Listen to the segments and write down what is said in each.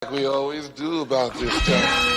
Like we always do about this time.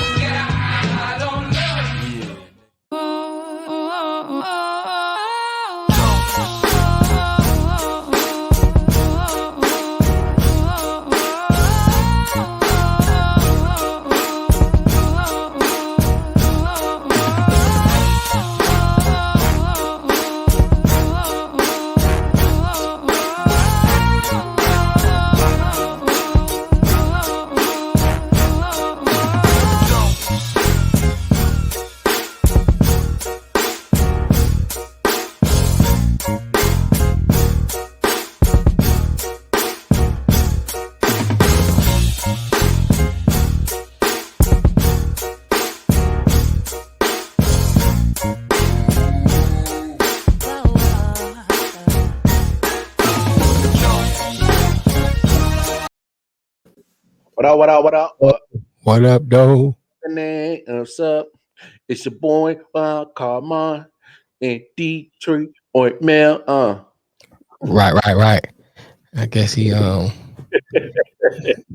What up, what up, what up? What up, though? What's up? It's your boy, Carmine in Detroit, Mail. Right. I guess he got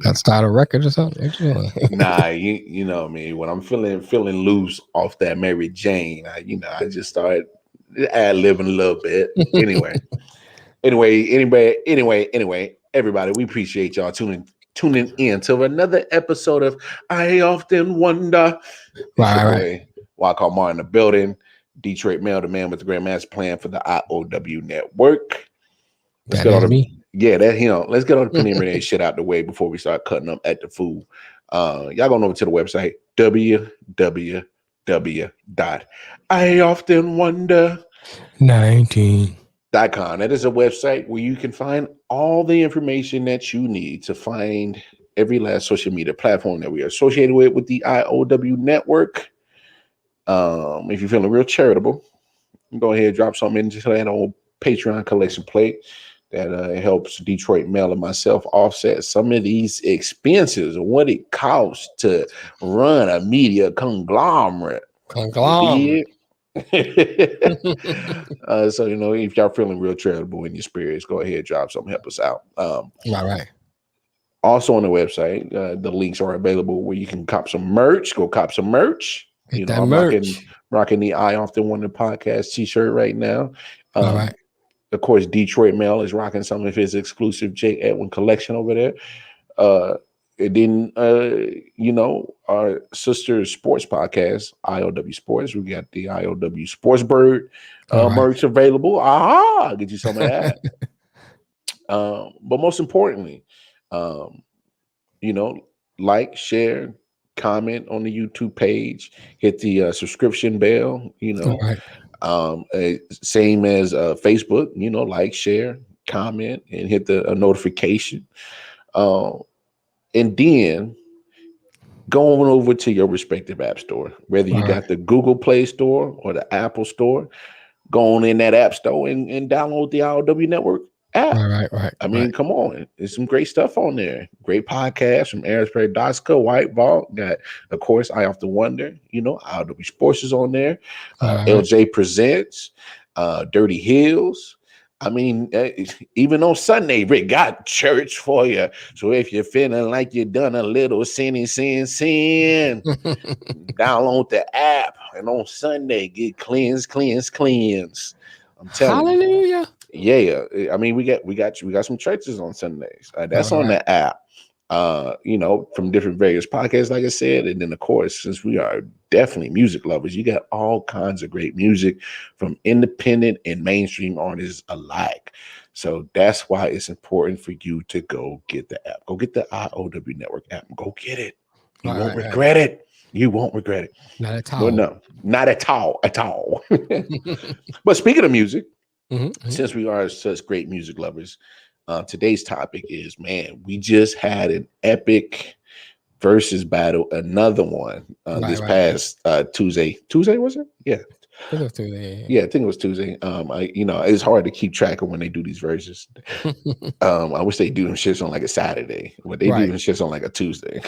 to start a record or something. What you doing? Nah, you know me. When I'm feeling loose off that Mary Jane, I just started ad-libbing a little bit. Anyway, everybody, we appreciate y'all tuning in to another episode of I Often Wonder. It's your boy, Walcott Martin, in the building. Detroit Mail, the man with the grand master plan for the IOW network. Let's get on me. Yeah, that him. Let's get on the preliminary shit out the way before we start cutting up at the food. Y'all going over to the website www.ioftenwonder19.com. That is a website where you can find all the information that you need to find every last social media platform that we are associated with the IOW network. If you're feeling real charitable, go ahead and drop something into that old Patreon collection plate. That helps Detroit Mail and myself offset some of these expenses and what it costs to run a media conglomerate. So, if y'all feeling real charitable in your spirits, go ahead and drop something, help us out. Right. Also on the website, the links are available where you can cop some merch. Go cop some merch. I'm rocking the I Often Wonder podcast t-shirt right now. All right. Of course, Detroit Mail is rocking some of his exclusive J. Edwin collection over there. And then, our sister sports podcast, IOW Sports. We got the IOW Sports Bird merch available. I'll get you some of that. But most importantly, like, share, comment on the YouTube page, hit the subscription bell, same as Facebook, like, share, comment, and hit the notification. And then go on over to your respective app store, whether you got the Google Play Store or the Apple Store. Go on in that app store and download the IOW Network app. Right. I mean, come on. There's some great stuff on there. Great podcasts from Aerospace Doska, White Vault. Got, of course, I Often Wonder. IOW Sports is on there. LJ Presents, Dirty Hills. I mean, even on Sunday, Rick got church for you. So if you're feeling like you've done a little sin, download the app. And on Sunday, get cleansed. I'm telling you. Hallelujah. Yeah. I mean, we got some churches on Sundays. That's on the app. From different various podcasts, like I said. And then, of course, since we are definitely music lovers, you got all kinds of great music from independent and mainstream artists alike. So that's why it's important for you to go get the app. Go get the IOW Network app. Go get it. You won't regret it. You won't regret it. Not at all. Well, no, not at all. But speaking of music, since we are such great music lovers, today's topic is, man, we just had an epic versus battle, another one this past Tuesday. Tuesday, was it? Yeah. I think it was Tuesday. Yeah, I think it was Tuesday. It's hard to keep track of when they do these verses. I wish they do them shits on like a Saturday, but they do them shits on like a Tuesday.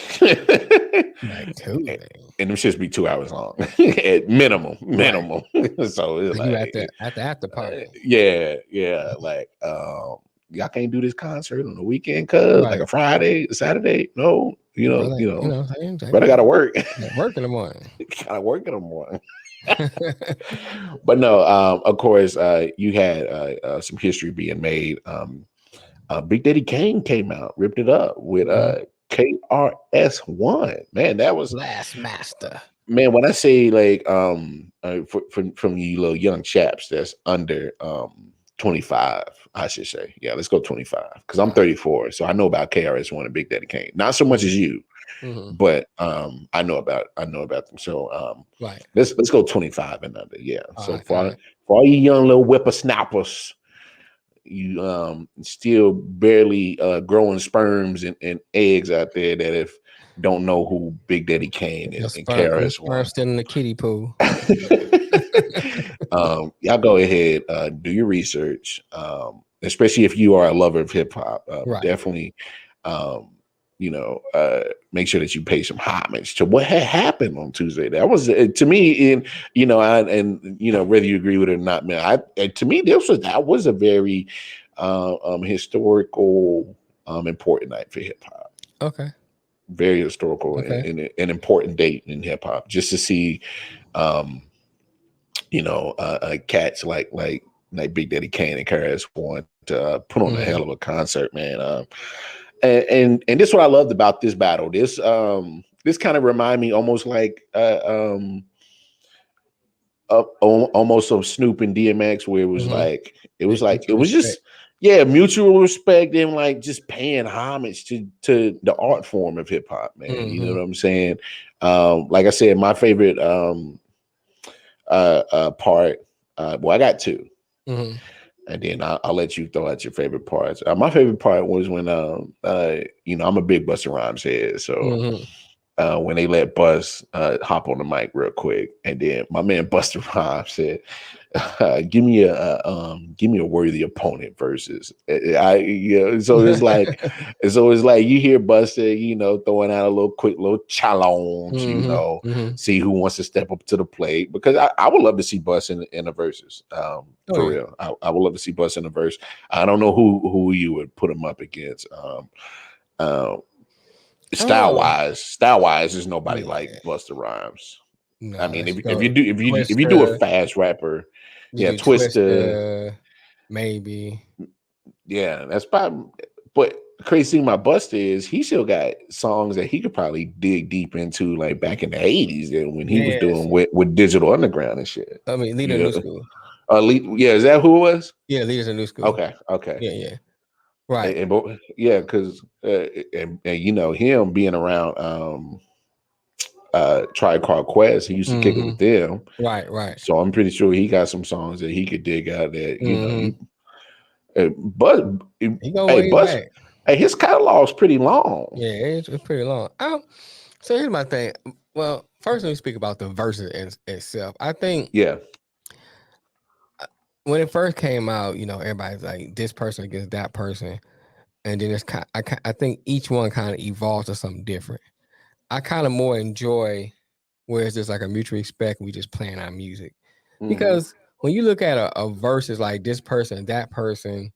And them shits be 2 hours long at minimum. So it's like at the after party. Yeah. Like y'all can't do this concert on the weekend, cuz like a Friday, a Saturday. No, brother, but I gotta work. Work in the morning. Gotta work in the morning. But no, of course, you had some history being made. Big Daddy Kane came out, ripped it up with KRS One. Man, that was Last Master. Man, when I say like from you little young chaps that's under 25, I should say. Yeah, let's go 25. Because I'm 34. So I know about KRS One and Big Daddy Kane. Not so much as you, but I know about them. So let's go 25 and under. Yeah. So for all you young little whippersnappers, you still barely growing sperms and eggs out there that if don't know who Big Daddy Kane is and KRS One. Still in the kiddie pool. Y'all go ahead, do your research, especially if you are a lover of hip hop. Definitely, make sure that you pay some homage to what had happened on Tuesday. That was to me, whether you agree with it or not, man. To me, that was a very historical, important night for hip hop. Okay. Very historical and an important date in hip hop. Just to see, cats like Big Daddy Kane and KRS One to put on a hell of a concert, man. And this is what I loved about this battle. This kind of remind me almost like almost of Snoop and DMX, where it was just mutual respect and like just paying homage to the art form of hip hop, man. You know what I'm saying? Like I said, my favorite part. Well, I got two. And then I'll let you throw out your favorite parts. My favorite part was when I'm a big Busta Rhymes head, so when they let Bus hop on the mic real quick, and then my man Busta Rhymes said, "Give me a worthy opponent versus." So it's like you hear Busta, throwing out a quick little challenge, see who wants to step up to the plate, because I would love to see Busta in a versus. For real, I would love to see Busta in a verse. I don't know who you would put him up against. Style wise, there's nobody like Busta Rhymes. No, I mean, if you do a fast rapper, Twista, maybe. Yeah, that's probably. But crazy thing about Busta is he still got songs that he could probably dig deep into, like back in the 80s when he was doing with Digital Underground and shit. I mean, Leader New School. Is that who it was? Yeah, Leaders in New School. Okay. Yeah. Right. Because him being around Tribe Called Quest, he used to kick it with them. Right. So I'm pretty sure he got some songs that he could dig out that but his catalog is pretty long. Yeah, it's pretty long. So here's my thing. Well, first let me speak about the verses itself. I think when it first came out, everybody's like this person against that person, and then it's I think each one kind of evolves to something different. I kind of more enjoy where it's just like a mutual respect. We just playing our music because when you look at a versus like this person, that person,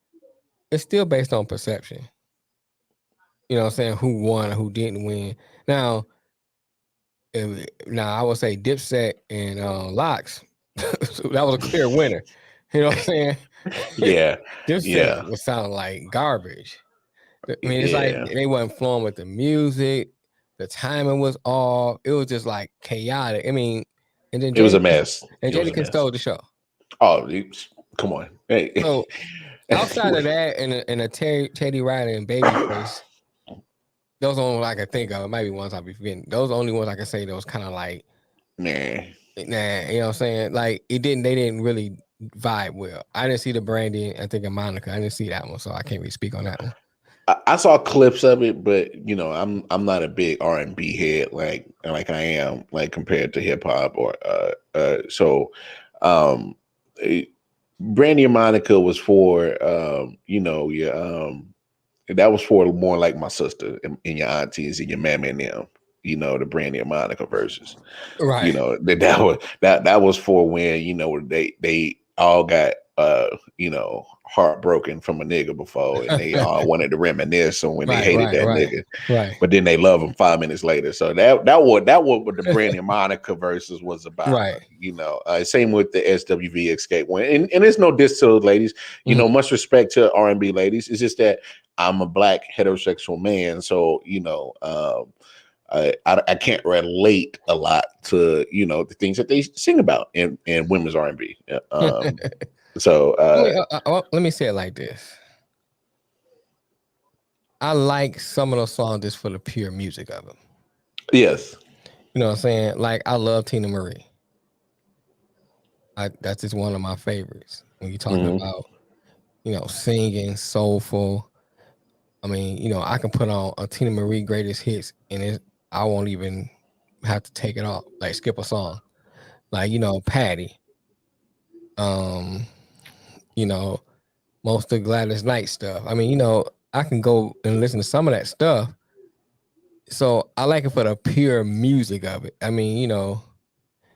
it's still based on perception. You know what I'm saying? Who won or who didn't win. Now I would say Dipset and Locks, so that was a clear winner. You know what I'm saying? Yeah. Dipset would sound like garbage. I mean, it's like they wasn't flowing with the music. The timing was off. It was just like chaotic. I mean, and then it was a mess. And Jadakiss stole the show. Oh, come on. Hey. So outside of that, and a Teddy Riley and Babyface, those are the only ones I can think of. It might be ones I'll be forgetting. Those are the only ones I can say that was kind of like, nah. You know what I'm saying? Like they didn't really vibe well. I didn't see the Brandy, I think, and Monica. I didn't see that one, so I can't really speak on that one. I saw clips of it, but I'm not a big R&B head like I am like compared to hip hop or Brandy and Monica was for that was for more like my sister and your aunties and your mammy and them, the Brandy and Monica verses. Right. That was for when, they all got heartbroken from a nigga before, and they all wanted to reminisce on when they hated that nigga. Right. But then they love him 5 minutes later. So that what the Brandy and Monica verses was about. Right. Same with the SWV Escape one. And it's no diss to those ladies. Much respect to R&B ladies. It's just that I'm a black heterosexual man, so I can't relate a lot to the things that they sing about in women's R&B. So let me say it like this. I like some of those songs just for the pure music of them. Yes. You know what I'm saying? Like, I love Tina Marie. That's just one of my favorites. When you're talking about, singing, soulful. I mean, I can put on a Tina Marie greatest hits and I won't even have to take it off, like skip a song. Like, Patty. Most of Gladys Knight stuff. I mean, I can go and listen to some of that stuff. So I like it for the pure music of it. I mean,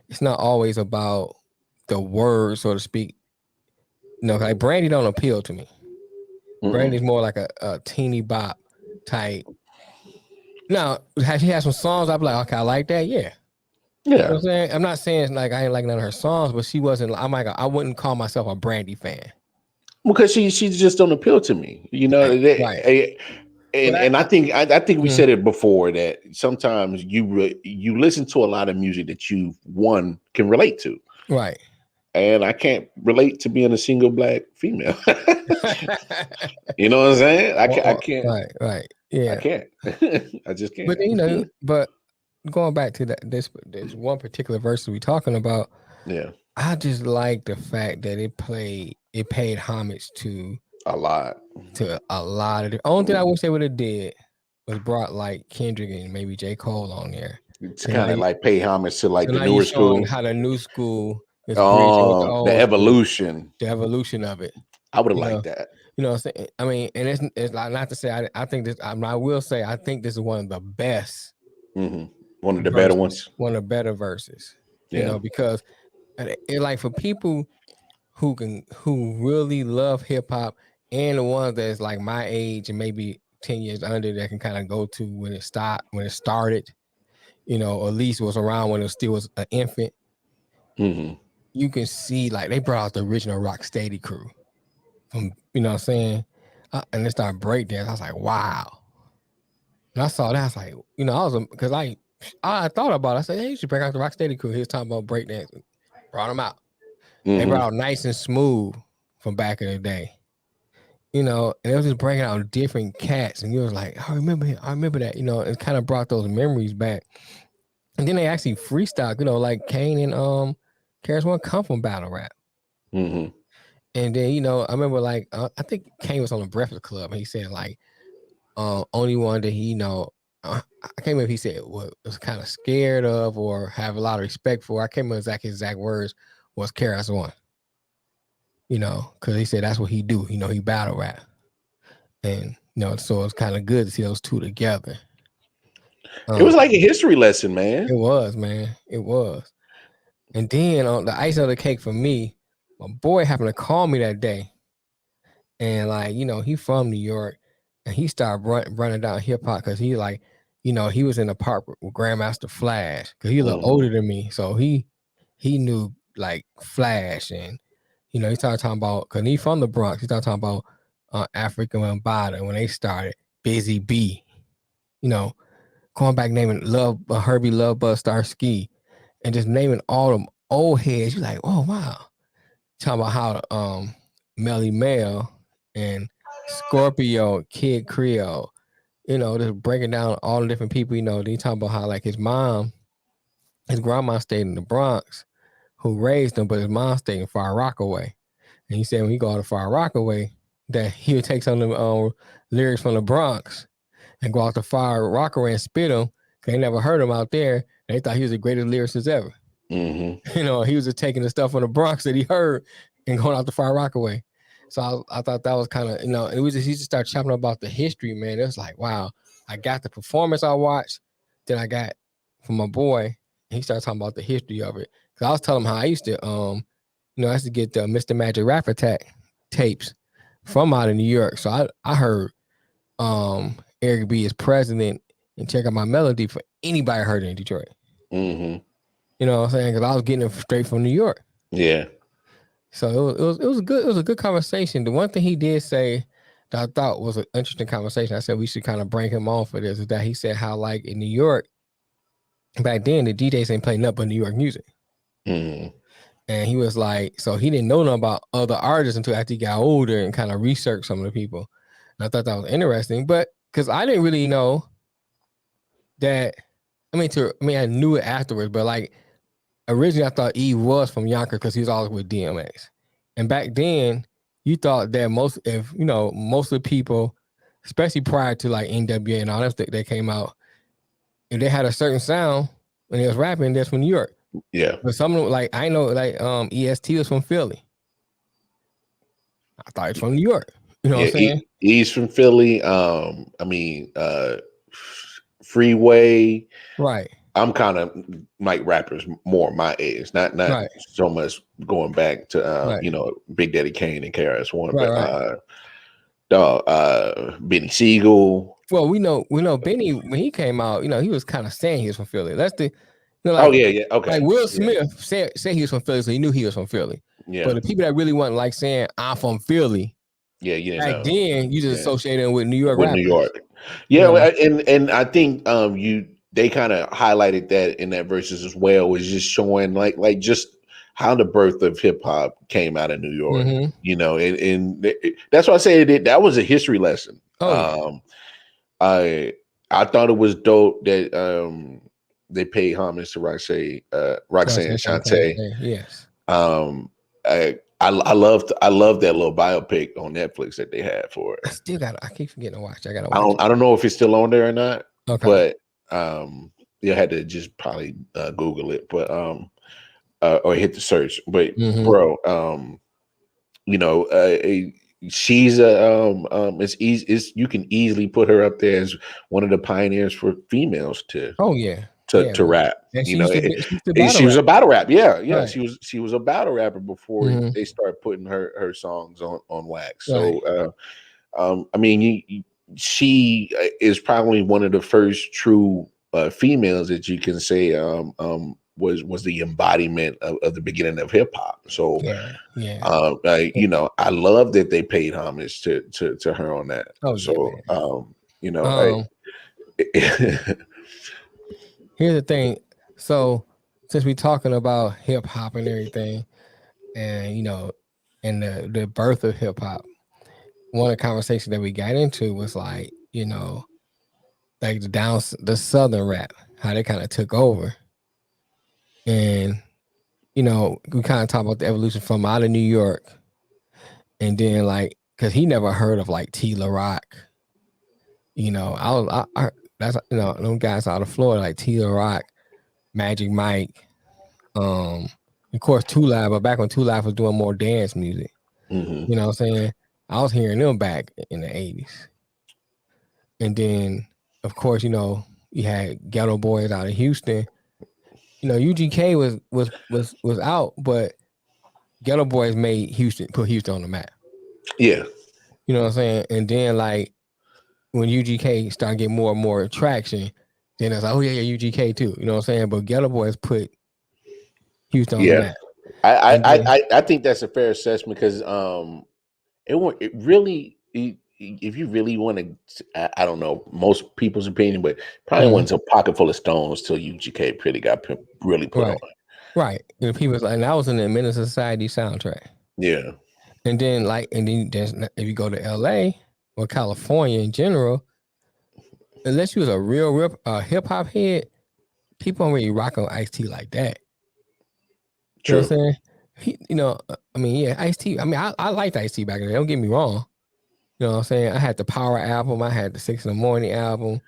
it's not always about the words, so to speak. Like Brandy don't appeal to me. Brandy's more like a teeny bop type. Now, she has some songs I'd be like, okay, I like that. Yeah. Yeah. You know what I'm saying? I'm not saying like I ain't like none of her songs, but she wasn't. I wouldn't call myself a Brandy fan. Because she just don't appeal to me. Right. And I think we said it before that sometimes you listen to a lot of music that you can relate to. Right. And I can't relate to being a single black female. You know what I'm saying? I can't. Right. Yeah. I can't. I just can't. But but going back to this one particular verse we talking about. Yeah. I just like the fact that it paid homage to a lot of the only thing I wish they would have did was brought like Kendrick and maybe J. Cole on there. It's kind of like pay homage to like the newer school. How the new school is the evolution. The evolution of it. I would have liked that. You know what I'm saying? I mean, and it's not to say I think this. I will say I think this is one of the best. One of the better ones. One of the better verses. Yeah. Because it like for people who really love hip hop and the ones that's like my age and maybe 10 years under that can kind of go to when it started, at least was around when it still was an infant. You can see like they brought out the original Rocksteady crew from, you know what I'm saying? And they started breakdance. I was like, wow. And I saw that. I was like, because I thought about it. I said, hey, you should bring out the Rocksteady crew. He was talking about breakdance. Brought them out. They brought out Nice and Smooth from back in the day. And it was just bringing out different cats. And you was like, I remember that. It kind of brought those memories back. And then they actually freestyle, like Kane and KRS One come from battle rap. And then, I remember like, I think Kane was on the Breakfast Club and he said like, only one that he, I can't remember if he said was kind of scared of or have a lot of respect for. I can't remember exact words was KRS One. Because he said that's what he do. He battle rap. And, so it's kind of good to see those two together. It was like a history lesson, man. It was, man. It was. And then on the icing of the cake for me, my boy happened to call me that day. And like, he from New York and he started running down hip hop because he like, he was in the park with Grandmaster Flash because he's a little older than me. So he knew like Flash and, he started talking about, because he from the Bronx, he started talking about African Bambaataa when they started, Busy B, going back naming Herbie Love Bug Starsky and just naming all them old heads. You're like, oh, wow. Talking about how Melly Mel and Scorpio, Kid Creole, just breaking down all the different people, they talking about how like his grandma stayed in the Bronx, who raised him, but his mom stayed in Far Rockaway. And he said when he go to Far Rockaway, that he would take some of them lyrics from the Bronx and go out to Far Rockaway and spit them. They never heard him out there. And they thought he was the greatest lyricist ever. He was just taking the stuff from the Bronx that he heard and going out to Far Rockaway. So I thought that was kind of, it was just, he just started chopping about the history, man. It was like, wow, I got the performance I watched, then I got from my boy, and he started talking about the history of it. Cause I was telling him how I used to, I used to get the Mr. Magic Rap Attack tapes from out of New York. So I heard Eric B is president and check out my melody for anybody heard it in Detroit. Mm-hmm. You know what I'm saying? Because I was getting it straight from New York. Yeah. So it was a good conversation. The one thing he did say that I thought was an interesting conversation, I said we should kind of bring him on for this, is that he said how like in New York back then the DJs ain't playing nothing but New York music. Mm-hmm. And he was like, so he didn't know nothing about other artists until after he got older and kind of researched some of the people. And I thought that was interesting, but because I didn't really know that. I knew it afterwards, but like originally I thought E was from Yonkers because he was always with DMX. And back then, you thought that most of the people, especially prior to like NWA and all that came out, if they had a certain sound when they was rapping, that's from New York. Yeah. But some of them, like I know, like EST was from Philly. I thought it's from New York. You know what I'm saying? He's from Philly. Freeway. Right. I'm kind of like rappers more my age, not right. so much going back to Right. Big Daddy Kane and KRS One, Right, but Benny Siegel. Well, we know Benny when he came out, he was kind of saying he was from Philly. That's the Oh yeah, okay. Like Will Smith said he was from Philly, so he knew he was from Philly. Yeah. But the people that really wasn't like saying I'm from Philly, yeah, you didn't back know. then you just associated him with New York with rappers. New York. Yeah, and I think they kind of highlighted that in that verses as well, was just showing like just how the birth of hip hop came out of New York. And that's why I say that was a history lesson. Oh, yeah. I thought it was dope that they paid homage to Roxanne Shante. Yes. I loved that little biopic on Netflix that they had for it. I keep forgetting to watch. I gotta watch. I don't know if it's still on there or not. Okay. But you had to just probably Google it, but or hit the search. But bro, she's it's easy. You can easily put her up there as one of the pioneers for females to. Oh yeah. To rap, and she was a battle rap. Yeah. Right. She was a battle rapper before they started putting her songs on wax. So, she is probably one of the first true females that you can say was the embodiment of the beginning of hip hop. So, I love that they paid homage to her on that. Oh, so, here's the thing. So since we're talking about hip hop and everything, and and the birth of hip hop, one of the conversations that we got into was like, like the Southern rap, how they kind of took over. And, we kind of talk about the evolution from out of New York. And then like, cause he never heard of like T La Rock. That's them guys out of Florida like T La Rock, Magic Mike, of course 2 Live, but back when 2 Live was doing more dance music. You know what I'm saying? I was hearing them back in the 80s. And then of course, you had Ghetto Boys out of Houston. UGK was out, but Ghetto Boys put Houston on the map. Yeah. You know what I'm saying? And then like when UGK started getting more and more traction, then it's like, oh yeah, UGK too. You know what I'm saying? But Ghetto Boys put Houston on the map. I think that's a fair assessment because it really, if you really want to, I don't know most people's opinion, but probably wasn't a pocket full of stones till UGK really got really put on. Right. And people was like, and that was in the Menace Society soundtrack. Yeah. And then if you go to LA or California in general, unless you was a real hip hop head, people don't really rock on Ice-T like that. True. You know what I'm saying? Ice-T. I liked Ice-T back then. Don't get me wrong. You know what I'm saying? I had the Power album. I had the 6 in the Morning album.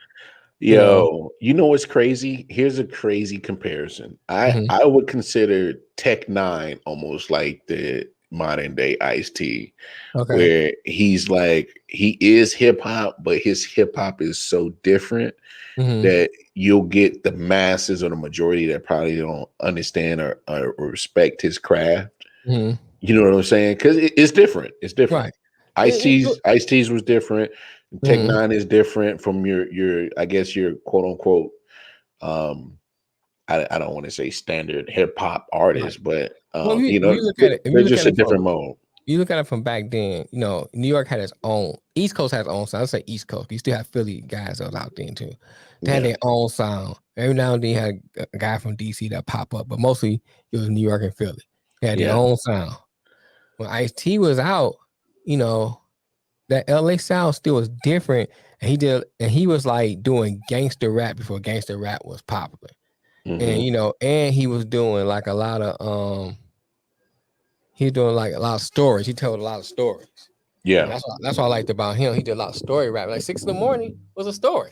Yo, you know what's crazy? Here's a crazy comparison. I would consider Tech Nine almost like the modern day Ice-T, where he's like, he is hip hop, but his hip hop is so different that you'll get the masses or the majority that probably don't understand or respect his craft. Mhm. You know what I'm saying? Because it's different. It's different. Right. It Ice T's was different. Tech mhm. Nine is different from your I guess your quote unquote um I don't want to say standard hip hop Right. artist, but Well, you if know, you look at it, if you they're look just at a it from different mode. you look at it from back then, New York had its own. East Coast has its own sound. I say East Coast. You still have Philly guys that was out there too. They had Yeah. their own sound. Every now and then you had a guy from DC that pop up, but mostly it was New York and Philly. They had their Yeah. own sound. When Ice T was out, that LA sound still was different. And he was like doing gangster rap before gangster rap was popular. And Hmm. and he was doing like a lot of he was doing like a lot of stories. He told a lot of stories. And Yeah. that's what I liked about him. He did a lot of story rap. Like 6 in the morning was a story.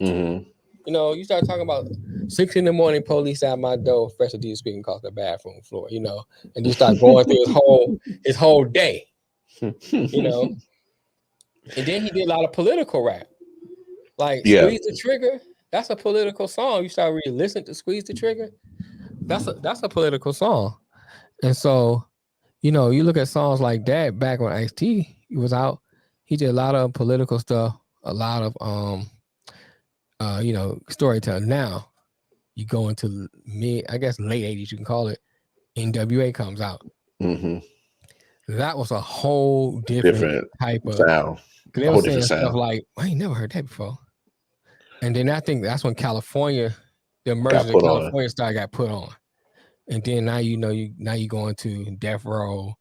Hmm. You start talking about 6 in the morning, police at my door, fresh as speaking across the bathroom floor, and you start going through his whole day, you know. And then he did a lot of political rap. Like Yeah. Squeeze the Trigger, that's a political song. You start really listening to Squeeze the Trigger, that's a political song. And so, you look at songs like that back when Ice-T was out, he did a lot of political stuff, a lot of storytelling. Now you go into I guess late 80s, you can call it, NWA comes out. Hmm. That was a whole different Different type of, sound. because they were Whole different saying stuff sound. like, I ain't never heard that before. And then I think that's when California, the Got emergence of put on. California star got put on. And then now you go into Death Row,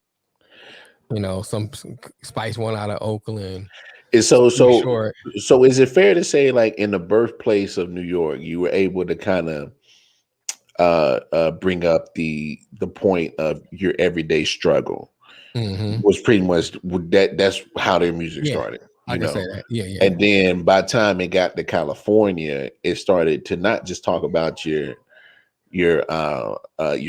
some Spice One out of Oakland, And so Too so Short. so is it fair to say, like, in the birthplace of New York, you were able to kind of bring up the point of your everyday struggle Mm-hmm. was pretty much that's how their music Yeah, started, I can say that. Yeah, yeah. and then by the time it got to California, it started to not just talk about your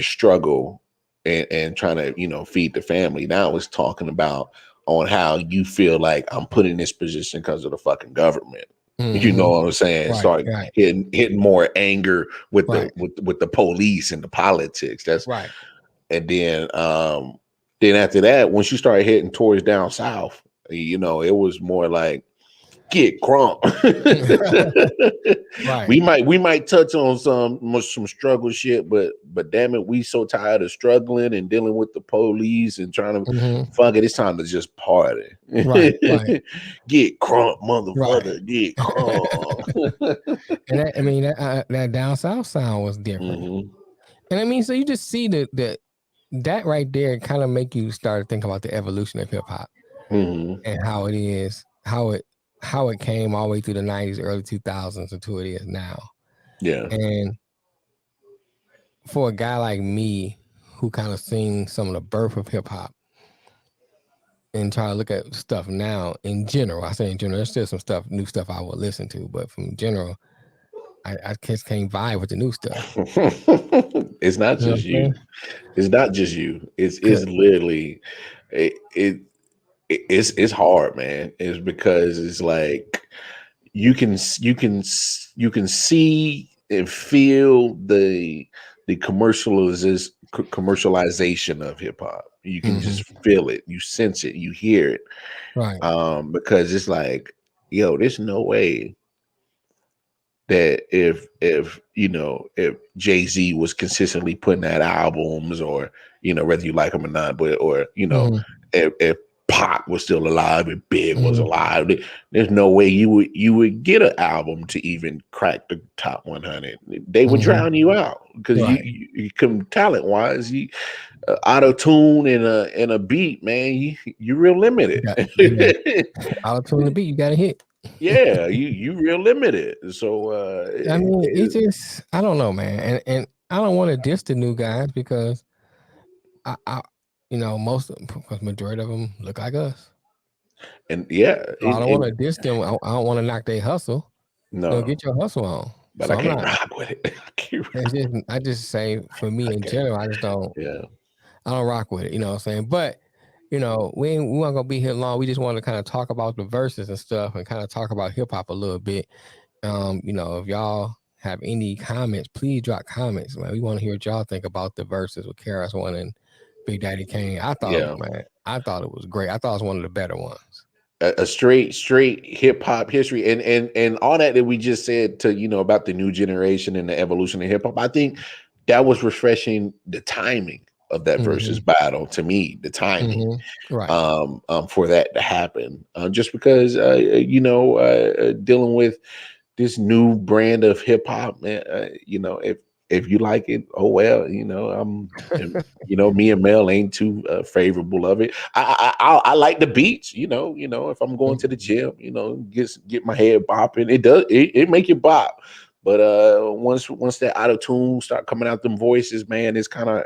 struggle and trying to feed the family. Now it's talking about on how you feel like I'm put in this position because of the fucking government. You know Mm-hmm. what I'm saying? Right, Start right, hitting more anger with the right, with the police and the politics. That's right. and then after that, once you start hitting towards down south, it was more like get crunk. Right. we might touch on some struggle shit, but damn it, we so tired of struggling and dealing with the police and trying to Mm-hmm. fuck it. It's time to just party. Right, right, Get crunk, right. motherfucker. Get crunk. That down south sound was different. Hmm. And so you just see that right there kind of make you start to think about the evolution of hip hop Hmm. and how it is, how it came all the way through the 90s, early 2000s until it is now. Yeah. And for a guy like me who kind of seen some of the birth of hip hop and try to look at stuff now in general, I say in general, there's still some new stuff I would listen to, but from general, I just can't vibe with the new stuff. It's not You know just what I'm you. It's not just you. It's saying? literally it, it it's hard, man. It's because it's like you can see and feel the commercialization of hip hop. You can Hmm. just feel it, you sense it, you hear it. Right. Because it's like, yo, there's no way that if Jay-Z was consistently putting out albums, or whether you like him or not, but or Hmm. if Pac was still alive and Big was Hmm. alive, there's no way you would get an album to even crack the top 100. They would Hmm. drown you out because you Right. you come talent wise, you auto tune and a beat, man. You real limited. You got auto tune the beat. You got to hit. Yeah, you real limited. So It's just I don't know, man, and I don't want to diss the new guys because I because majority of them look like us. and yeah, So I don't want to diss them. I don't want to knock their hustle. no, Get your hustle on. but So I I'm can't not. rock with it. I can't It's rock. just I just say for me I in can't. general, I just don't. Yeah. I don't rock with it. You know what I'm saying? But we weren't gonna be here long. We just want to kind of talk about the verses and stuff, and kind of talk about hip hop a little bit. If y'all have any comments, please drop comments, man. We want to hear what y'all think about the verses with KRS One and Big Daddy Kane. I thought, man, I thought it was great. I thought it was one of the better ones. A straight hip hop history, and all that we just said to about the new generation and the evolution of hip hop. I think that was refreshing. The timing of that versus battle, to me, the timing, right, for that to happen, just because dealing with this new brand of hip hop, if you like it, oh well, me and Mel ain't too favorable of it. I like the beats, if I'm going to the gym, get my head bopping, it make you bop. But once that auto tune start coming out, them voices, man, it's kind of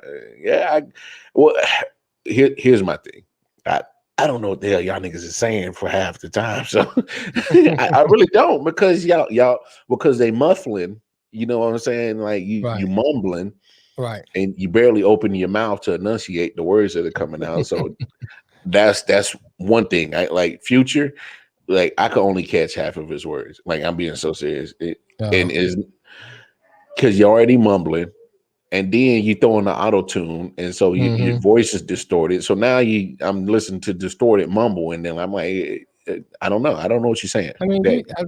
here's my thing. I don't know what the hell y'all niggas is saying for half the time. So I really don't, because y'all because they muffling, you know what I'm saying? Like you mumbling, right, and you barely open your mouth to enunciate the words that are coming out. So that's one thing. I like Future, like I could only catch half of his words. Like I'm being so serious. And is because you're already mumbling. And then you throw in the auto tune, and so your voice is distorted. So now I'm listening to distorted mumble, and then I'm like, I don't know what you're saying. I mean,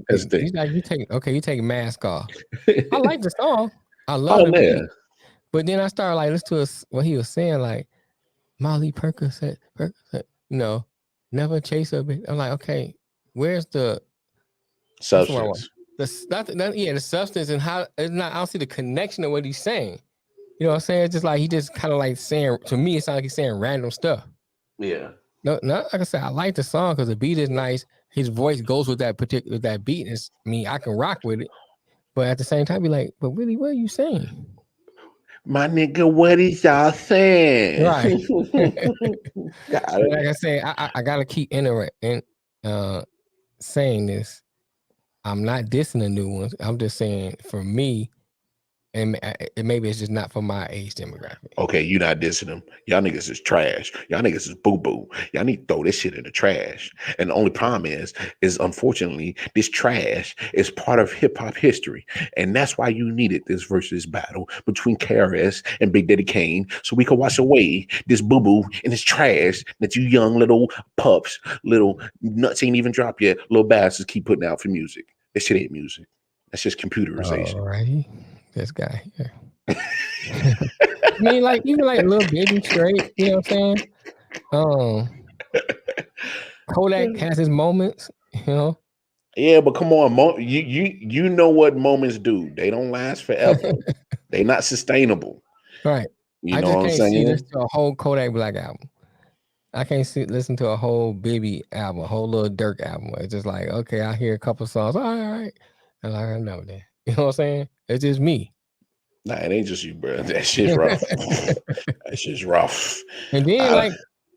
That's the thing. you take mask off. I like the song. I love Oh the man, beat. But then I started like listening to what he was saying, like Molly Percocet, never chase a bitch. I'm like, okay, where's the substance? The substance, and how it's not. I don't see the connection of what he's saying. You know what I'm saying? It's just like he just kind of like saying, to me, it sounds like he's saying random stuff. Yeah. No, like I said, I like the song because the beat is nice. His voice goes with that beat. I can rock with it. But at the same time, be like, but really, what are you saying? My nigga, what is y'all saying? Right. Like I say, I gotta keep saying this. I'm not dissing the new ones. I'm just saying, for me, and maybe it's just not for my age demographic. Okay, you not dissing them. Y'all niggas is trash. Y'all niggas is boo-boo. Y'all need to throw this shit in the trash. And the only problem is unfortunately, this trash is part of hip-hop history. And that's why you needed this versus battle between KRS and Big Daddy Kane, so we could wash away this boo-boo and this trash that you young little pups, little nuts ain't even dropped yet, little bastards keep putting out for music. That shit ain't music. That's just computerization. All righty. This guy here. I mean, like, even like Little Baby Straight, you know what I'm saying? Kodak has his moments, Yeah, but come on, you know what moments do. They don't last forever. They not sustainable. Right. You I know just what I'm can't saying? listen to a whole Kodak Black album. I can't listen to a whole Bibby album, a whole Lil Durk album. It's just like, okay, I hear a couple songs, all right. And like, I know that. You know what I'm saying? It's just me. Nah, it ain't just you, bro. That shit's rough. That shit's rough. And then, like,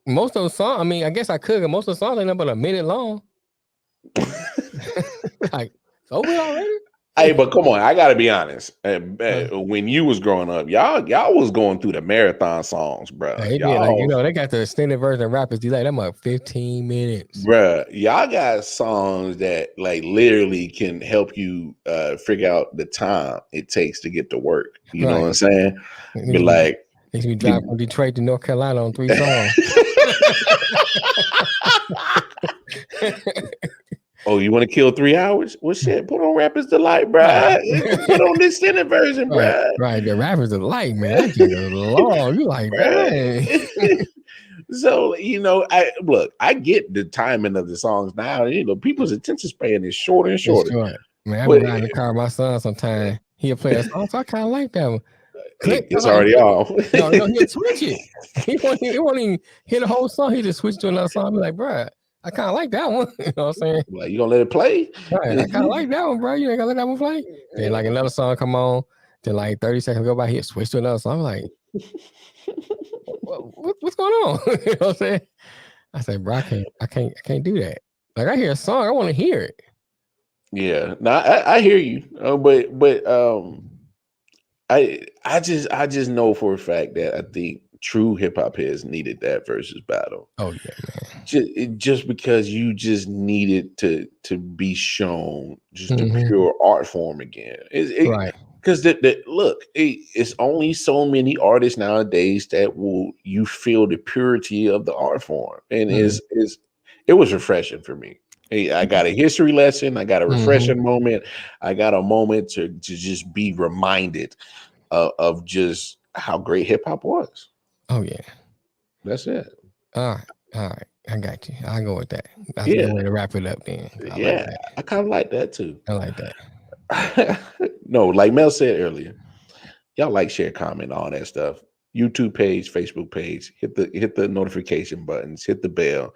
most of those songs, I mean, I guess I could, but most of the songs ain't but a minute long. Like, it's over already? Hey, but come on, I gotta be honest. When you was growing up, y'all was going through the marathon songs, bro. They did, like, they got the extended version of rappers. You like them up 15 minutes, bro. Y'all got songs that like literally can help you figure out the time it takes to get to work. You know what I'm saying? Be like, makes me drive from Detroit to North Carolina on 3 songs. Oh, you want to kill 3 hours? Well, shit, put on Rapper's Delight, bro. Put on the extended version, bro. Right, the Rapper's Delight, man. That shit is long. You like, dang. So, I get the timing of the songs now. People's attention span is shorter and shorter. Man, I be riding the car with my son sometimes. He'll play a song, so I kind of like that one. It's already off. No, he'll switch it. He won't even hear the whole song. He just switch to another song. I'll be like, bro, I kind of like that one. You know what I'm saying? Like, you gonna let it play? Right, I kind of like that one, bro. You ain't gonna let that one play? Then like another song come on, then like 30 seconds go by, he'll switch to another song. I'm like, what's going on? You know what I'm saying? I say, bro, I can't do that. Like, I hear a song, I want to hear it. Yeah, no, I hear you. But I just know for a fact that I think true hip hop heads needed that versus battle. Oh yeah, man. Just because you just needed to be shown just the pure art form again. Right. Because look, it's only so many artists nowadays that will you feel the purity of the art form, and it was refreshing for me. Hey, I got a history lesson. I got a refreshing moment. I got a moment to just be reminded of just how great hip hop was. Oh yeah. That's it. All right. All right. I got you. I'll go with that. That's a Yeah, good way to wrap it up then. I like yeah. that. I kind of like that too. I like that. No, like Mel said earlier, y'all like, share, comment, all that stuff. YouTube page, Facebook page, hit the notification buttons, hit the bell,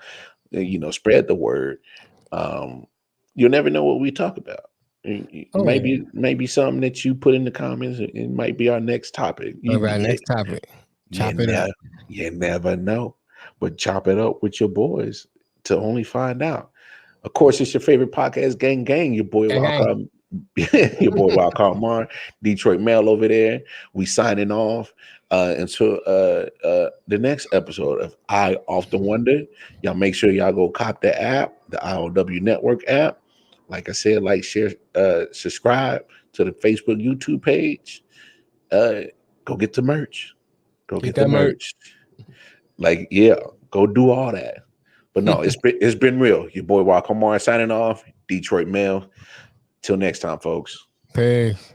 spread the word. Um, you'll never know what we talk about. Oh yeah. Maybe something that you put in the comments, it might be our next topic. All right, next topic. Chop it up. You never know, but chop it up with your boys to only find out. Of course, it's your favorite podcast, Gang. Your boy Gang, gang. Wildcard, your boy Wildcard Mar, Detroit Mail over there. We signing off until the next episode of I Often Wonder. Y'all make sure y'all go cop the app, the IOW Network app. Like I said, like, share, subscribe to the Facebook, YouTube page. Go get the merch. Go get the that merch. merch. Like, yeah, go do all that. But no, it's been real. Your boy Walk signing off. Detroit Mail. Till next time, folks. Peace.